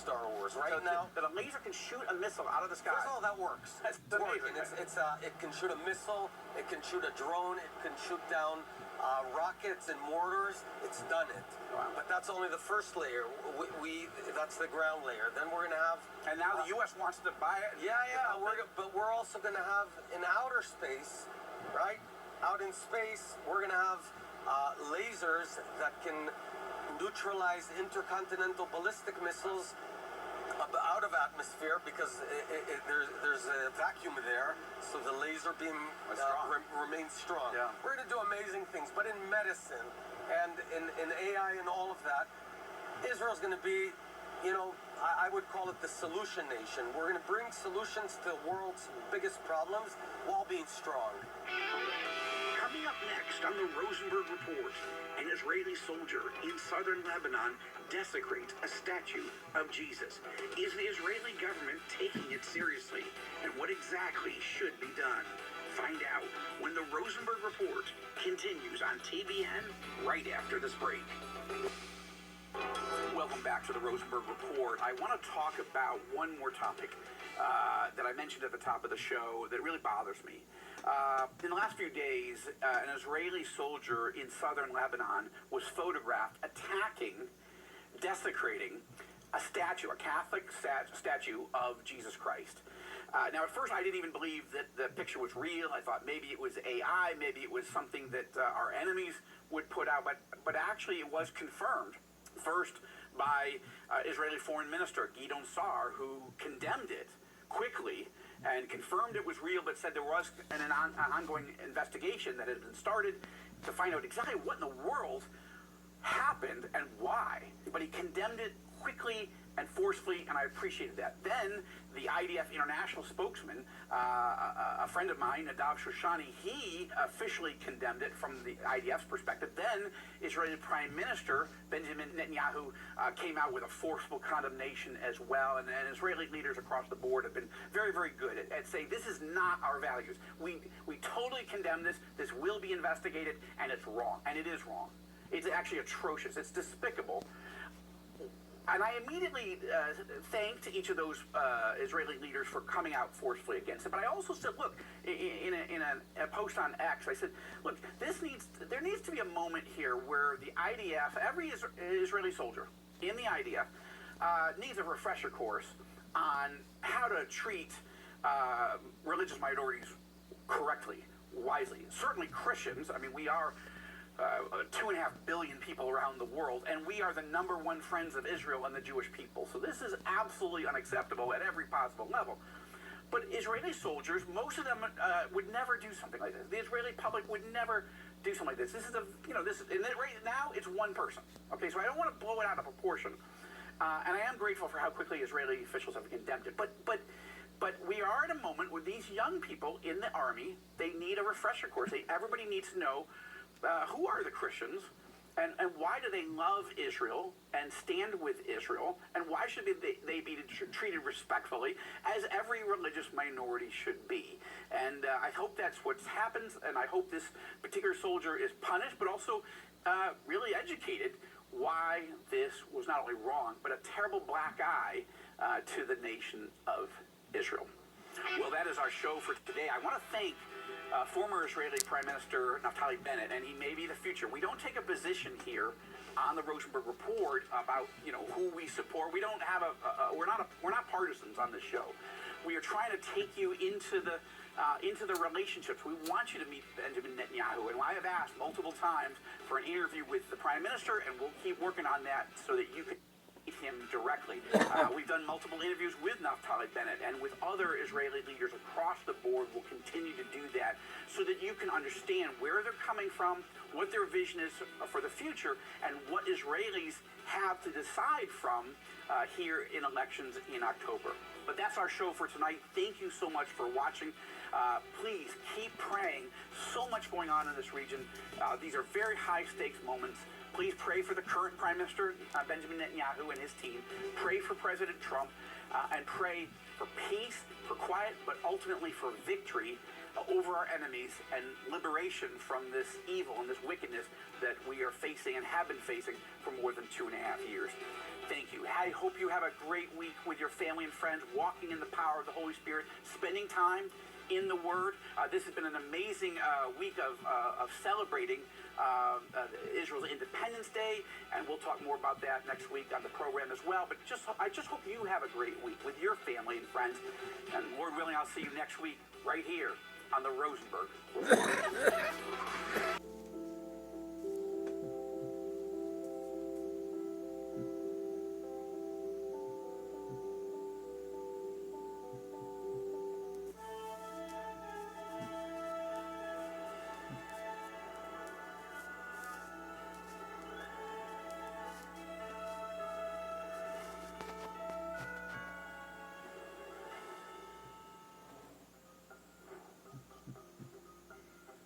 Star Wars right now. That a laser can shoot a missile out of the sky. First of all, that works. That's working. amazing. It can shoot a missile. It can shoot a drone. It can shoot down rockets and mortars. It's done it. Wow. But that's only the first layer. That's the ground layer. Then we're gonna have. And now the U.S. wants to buy it. Yeah. But we're also gonna have in outer space, right? Out in space, we're gonna have lasers that can neutralize intercontinental ballistic missiles out of atmosphere because there's a vacuum there, so the laser beam remains strong. Yeah. We're going to do amazing things, but in medicine and in AI and all of that, Israel's going to be, I would call it the solution nation. We're going to bring solutions to the world's biggest problems while being strong. Coming up next on the Rosenberg Report, an Israeli soldier in southern Lebanon desecrates a statue of Jesus. Is the Israeli government taking it seriously? And what exactly should be done? Find out when the Rosenberg Report continues on TBN right after this break. Welcome back to the Rosenberg Report. I want to talk about one more topic that I mentioned at the top of the show that really bothers me. In the last few days, an Israeli soldier in southern Lebanon was photographed desecrating a statue, a Catholic statue of Jesus Christ. Now, at first, I didn't even believe that the picture was real. I thought maybe it was AI, maybe it was something that our enemies would put out, but actually it was confirmed, first by Israeli Foreign Minister Gideon Sa'ar, who condemned it quickly and confirmed it was real, but said there was an ongoing investigation that had been started to find out exactly what in the world happened and why. But he condemned it quickly and forcefully, and I appreciated that. Then the IDF international spokesman, a friend of mine, Nadav Shoshani, he officially condemned it from the IDF's perspective. Then Israeli Prime Minister Benjamin Netanyahu came out with a forceful condemnation as well, and Israeli leaders across the board have been very, very good at saying this is not our values. We totally condemn this. This will be investigated, and it's wrong, and it is wrong. It's actually atrocious. It's despicable. And I immediately thanked each of those Israeli leaders for coming out forcefully against it. But I also said, look, in a post on X, I said, look, there needs to be a moment here where the IDF, every Israeli soldier in the IDF, needs a refresher course on how to treat religious minorities correctly, wisely. Certainly Christians. I mean, we are 2.5 billion people around the world, and we are the #1 friends of Israel and the Jewish people. So this is absolutely unacceptable at every possible level. But Israeli soldiers, most of them would never do something like this. The Israeli public would never do something like this. This is and right now it's one person. Okay, so I don't want to blow it out of proportion. And I am grateful for how quickly Israeli officials have condemned it. But we are at a moment where these young people in the army, they need a refresher course. Everybody needs to know who are the Christians, and why do they love Israel and stand with Israel, and why should they be treated respectfully, as every religious minority should be. And I hope that's what happens, and I hope this particular soldier is punished, but also really educated why this was not only wrong, but a terrible black eye to the nation of Israel. Well, that is our show for today. I want to thank former Israeli Prime Minister Naftali Bennett, and he may be the future. We don't take a position here on the Rosenberg Report about who we support. We don't have we're not partisans on this show. We are trying to take you into the relationships. We want you to meet Benjamin Netanyahu, and I have asked multiple times for an interview with the Prime Minister, and we'll keep working on that so that you can meet him directly. We've done multiple interviews with Naftali Bennett and with other Israeli leaders across the board. We'll continue to do that so that you can understand where they're coming from, what their vision is for the future, and what Israelis have to decide from here in elections in October. But that's our show for tonight. Thank you so much for watching. Please keep praying. So much going on in this region. These are very high-stakes moments. Please pray for the current Prime Minister, Benjamin Netanyahu, and his team. Pray for President Trump, and pray for peace, for quiet, but ultimately for victory over our enemies and liberation from this evil and this wickedness that we are facing and have been facing for more than 2.5 years. Thank you. I hope you have a great week with your family and friends, walking in the power of the Holy Spirit, spending time in the Word. This has been an amazing week of celebrating Israel's Independence Day, and we'll talk more about that next week on the program as well. But I just hope you have a great week with your family and friends. And Lord willing, I'll see you next week right here on the Rosenberg Report.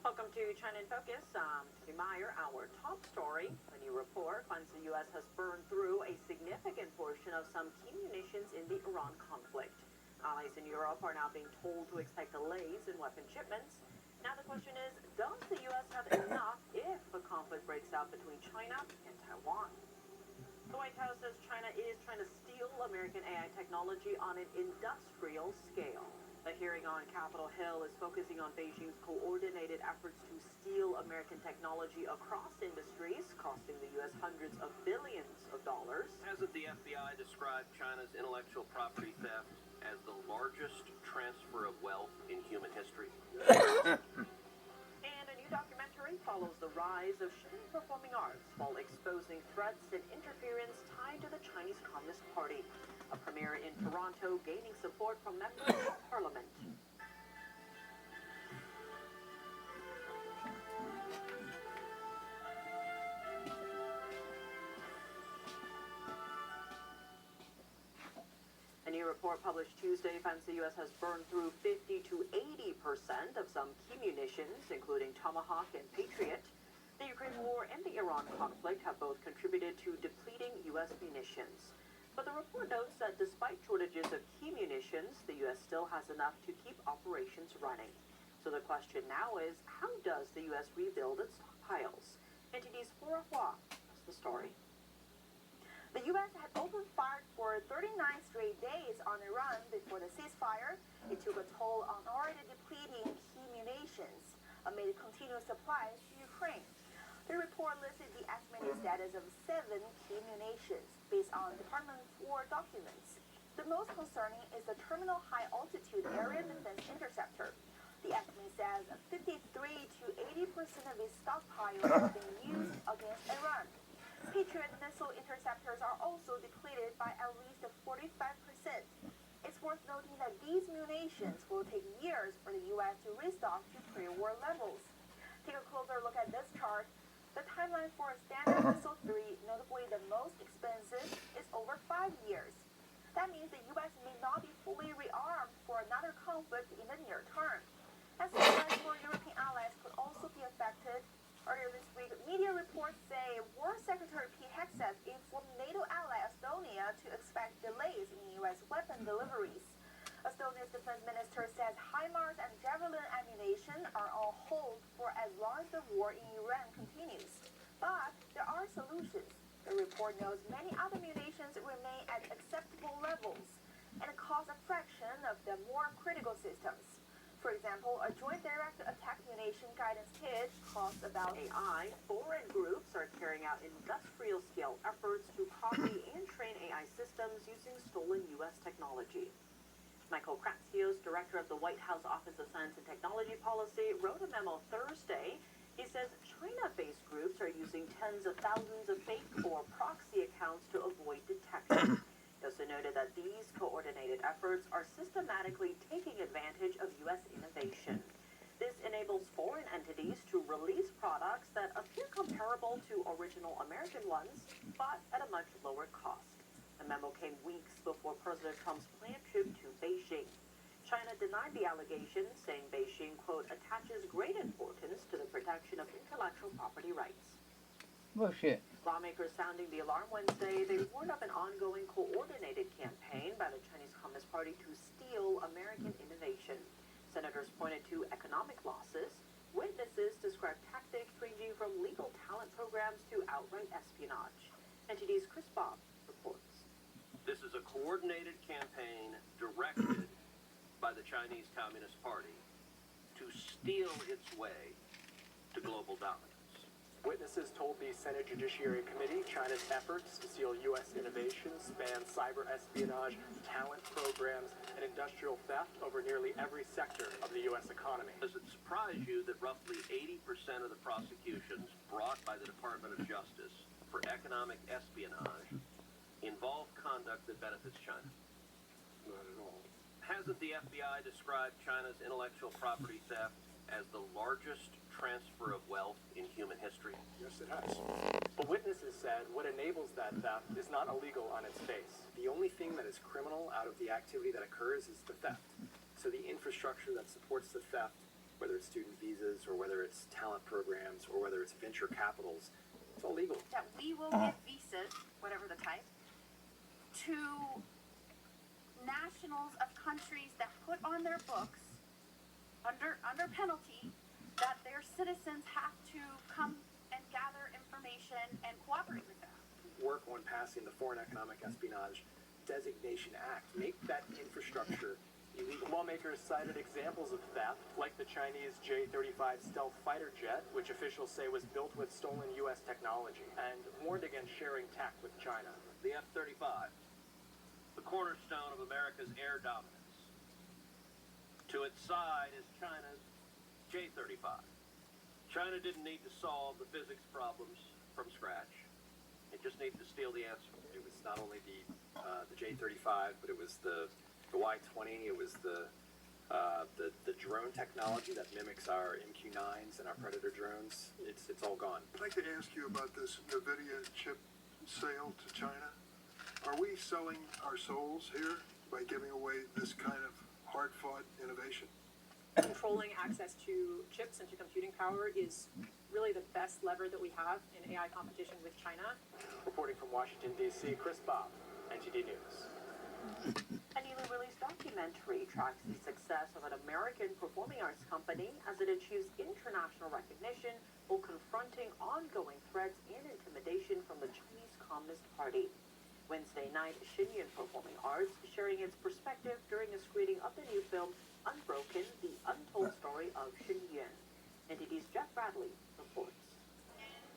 Welcome to China in Focus. To Meyer, our top story. A new report finds the U.S. has burned through a significant portion of some key munitions in the Iran conflict. Allies in Europe are now being told to expect delays in weapon shipments. Now the question is, does the U.S. have enough if a conflict breaks out between China and Taiwan? The White House says China is trying to steal American AI technology on an industrial scale. The hearing on Capitol Hill is focusing on Beijing's coordinated efforts to steal American technology across industries, costing the U.S. hundreds of billions of dollars. Hasn't the FBI described China's intellectual property theft as the largest transfer of wealth in human history? And a new documentary follows the rise of Shanghai performing arts while exposing threats and interference tied to the Chinese Communist Party. A premiere in Toronto gaining support from members of parliament. A new report published Tuesday finds the U.S. has burned through 50 to 80% of some key munitions, including Tomahawk and Patriot. The Ukraine war and the Iran conflict have both contributed to depleting U.S. munitions. But the report notes that despite shortages of key munitions, the U.S. still has enough to keep operations running. So the question now is, how does the U.S. rebuild its stockpiles? NTD's Flora Hua has the story. The U.S. had opened fire for 39 straight days on Iran before the ceasefire. It took a toll on already depleting key munitions amid continuous supplies to Ukraine. The report listed the estimated status of 7 key munitions based on Department of War documents. The most concerning is the Terminal High Altitude Area Defense Interceptor. The estimate says 53 to 80% of its stockpile has been used against Iran. Patriot missile interceptors are also depleted by at least 45%. It's worth noting that these munitions will take years for the U.S. to restock to pre-war levels. Take a closer look at this chart. The timeline for a Standard Missile 3, notably the most expensive, is over 5 years. That means the U.S. may not be fully rearmed for another conflict in the near term. As supplies for European allies could also be affected. Earlier this week, media reports say War Secretary Pete Hegseth informed NATO ally Estonia to expect delays in U.S. weapon deliveries. Estonia's defense minister says HIMARS and Javelin ammunition are on hold for as long as the war in Iran continues. But there are solutions. The report notes many other munitions remain at acceptable levels and cost a fraction of the more critical systems. For example, a Joint Direct Attack Munition Guidance Kit costs about AI, foreign groups are carrying out industrial-scale efforts to copy and train AI systems using stolen U.S. technology. Michael Kratsios, director of the White House Office of Science and Technology Policy, wrote a memo Thursday. He says China-based groups are using tens of thousands of fake or proxy accounts to avoid detection. He also noted that these coordinated efforts are systematically taking advantage of U.S. innovation. This enables foreign entities to release products that appear comparable to original American ones, but at a much lower cost. The memo came weeks before President Trump's planned trip to Beijing. China denied the allegations, saying Beijing, quote, attaches great importance to the protection of intellectual property rights. Bullshit. Lawmakers sounding the alarm Wednesday, they warned of an ongoing coordinated campaign by the Chinese Communist Party to steal American innovation. Senators pointed to economic losses. Witnesses described tactics ranging from legal talent programs to outright espionage. NTD's Chris Bob reports. coordinated campaign directed by the Chinese Communist Party to steal its way to global dominance. Witnesses told the Senate Judiciary Committee China's efforts to steal U.S. innovations span cyber espionage, talent programs, and industrial theft over nearly every sector of the U.S. economy. Does it surprise you that roughly 80% of the prosecutions brought by the Department of Justice for economic espionage involve conduct that benefits China? Not at all. Hasn't the FBI described China's intellectual property theft as the largest transfer of wealth in human history? Yes, it has. But witnesses said what enables that theft is not illegal on its face. The only thing that is criminal out of the activity that occurs is the theft. So the infrastructure that supports the theft, whether it's student visas or whether it's talent programs or whether it's venture capitals, it's all legal. That we will give visas, whatever the type, to nationals of countries that put on their books under penalty that their citizens have to come and gather information and cooperate with them. Work on passing the Foreign Economic Espionage Designation Act. Make that infrastructure illegal. Lawmakers cited examples of theft, like the Chinese J-35 stealth fighter jet, which officials say was built with stolen U.S. technology, and warned against sharing tech with China. The F-35, the cornerstone of America's air dominance. To its side is China's J-35. China didn't need to solve the physics problems from scratch. It just needed to steal the answer. It was not only the J-35, but it was the Y-20. It was the drone technology that mimics our MQ-9s and our Predator drones. It's all gone. I'd like to ask you about this NVIDIA chip sale to China. Are we selling our souls here by giving away this kind of hard-fought innovation? Controlling access to chips and to computing power is really the best lever that we have in AI competition with China. Reporting from Washington, D.C., Chris Bob, NTD News. A newly released documentary tracks the success of an American performing arts company as it achieves international recognition while confronting ongoing threats and intimidation from the Chinese Communist Party. Wednesday night, Shenyun Performing Arts sharing its perspective during a screening of the new film Unbroken, the Untold Story of Shenyun. NTD's Jeff Bradley reports.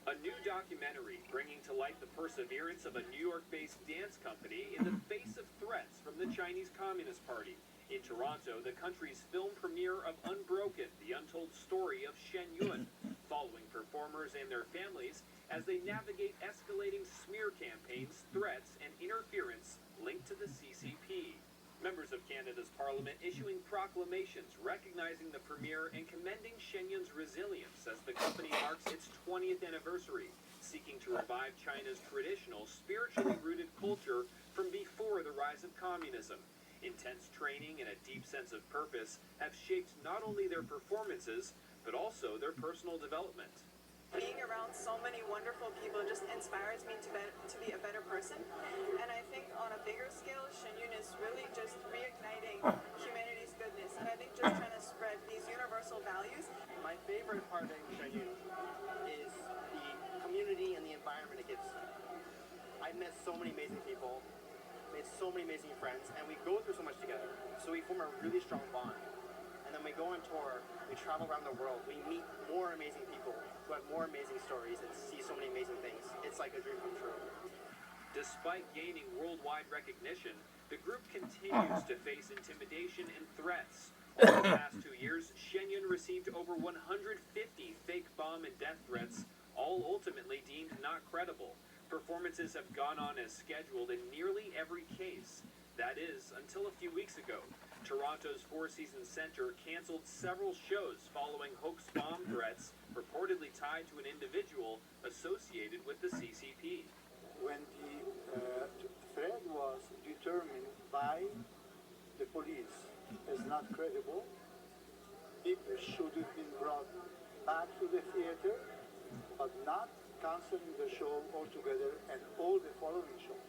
A new documentary bringing to light the perseverance of a New York-based dance company in the face of threats from the Chinese Communist Party. In Toronto, the country's film premiere of Unbroken, the Untold Story of Shenyun, following performers and their families as they navigate escalating smear campaigns, threats, and interference linked to the CCP. Members of Canada's Parliament issuing proclamations recognizing the premiere and commending Shenyun's resilience as the company marks its 20th anniversary, seeking to revive China's traditional, spiritually rooted culture from before the rise of communism. Intense training and a deep sense of purpose have shaped not only their performances, but also their personal development. Being around so many wonderful people just inspires me to be a better person. And I think on a bigger scale, Shenyun is really just reigniting humanity's goodness. And I think just trying to spread these universal values. My favorite part of Shenyun is the community and the environment it gives. I've met so many amazing people, made so many amazing friends, and we go through so much together. So we form a really strong bond. And then we go on tour, we travel around the world, we meet more amazing people who have more amazing stories and see so many amazing things. It's like a dream come true. Despite gaining worldwide recognition, the group continues to face intimidation and threats. Over the past 2 years, Shenyun received over 150 fake bomb and death threats, all ultimately deemed not credible. Performances have gone on as scheduled in nearly every case. That is, until a few weeks ago. Toronto's Four Seasons Centre canceled several shows following hoax bomb threats reportedly tied to an individual associated with the CCP. When the threat was determined by the police as not credible, people should have been brought back to the theater, but not canceling the show altogether and all the following shows.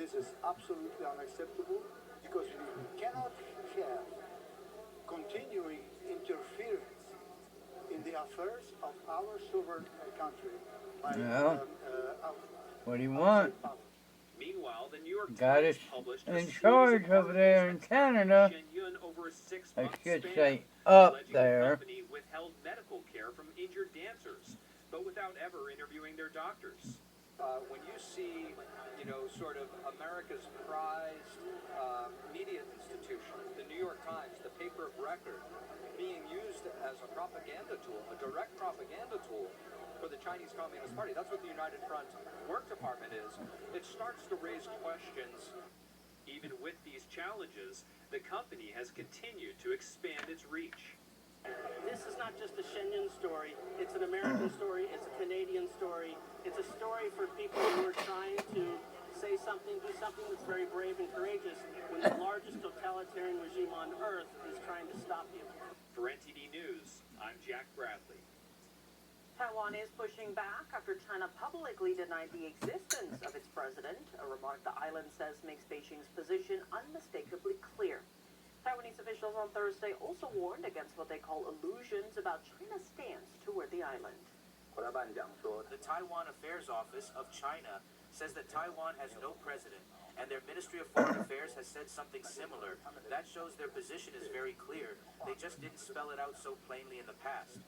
This is absolutely unacceptable because we cannot have continuing interference in the affairs of our sovereign country by what do you want? Meanwhile, the New York got us Times published a in series charge of over there in articles Canada. Shenyun over a I 6-month should span, say up alleging the there. company withheld medical care from injured dancers, but without ever interviewing their doctors. When you see, sort of America's prized media institution, the New York Times, the paper of record, being used as a propaganda tool, a direct propaganda tool for the Chinese Communist Party. That's what the United Front Work Department is. It starts to raise questions. Even with these challenges, the company has continued to expand its reach. This is not just a Shenyun story. It's an American story. It's a Canadian story. It's a story for people who are trying to say something, do something that's very brave and courageous when the largest totalitarian regime on earth is trying to stop you. For NTD News, I'm Jack Bradley. Taiwan is pushing back after China publicly denied the existence of its president, a remark the island says makes Beijing's position unmistakably clear. Taiwanese officials on Thursday also warned against what they call illusions about China's stance toward the island. The Taiwan Affairs Office of China says that Taiwan has no president, and their Ministry of Foreign Affairs has said something similar. That shows their position is very clear. They just didn't spell it out so plainly in the past.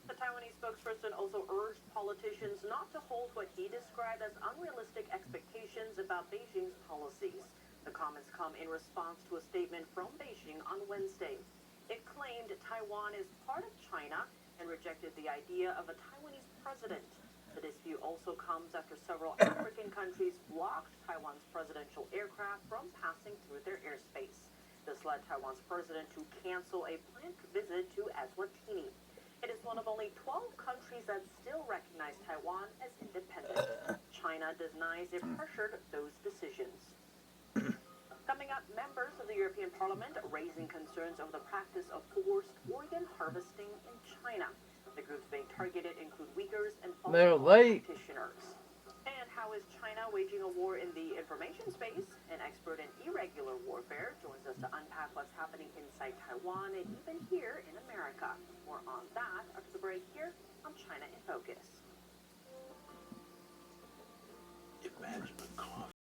The Taiwanese spokesperson also urged politicians not to hold what he described as unrealistic expectations about Beijing's policies. The comments come in response to a statement from Beijing on Wednesday. It claimed Taiwan is part of China and rejected the idea of a Taiwanese president. The dispute also comes after several African countries blocked Taiwan's presidential aircraft from passing through their airspace. This led Taiwan's president to cancel a planned visit to Eswatini. It is one of only 12 countries that still recognize Taiwan as independent. China denies it pressured those decisions. Coming up, members of the European Parliament raising concerns over the practice of forced organ harvesting in China. The groups being targeted include Uyghurs and Falun Gong practitioners. And how is China waging a war in the information space? An expert in irregular warfare joins us to unpack what's happening inside Taiwan and even here in America. More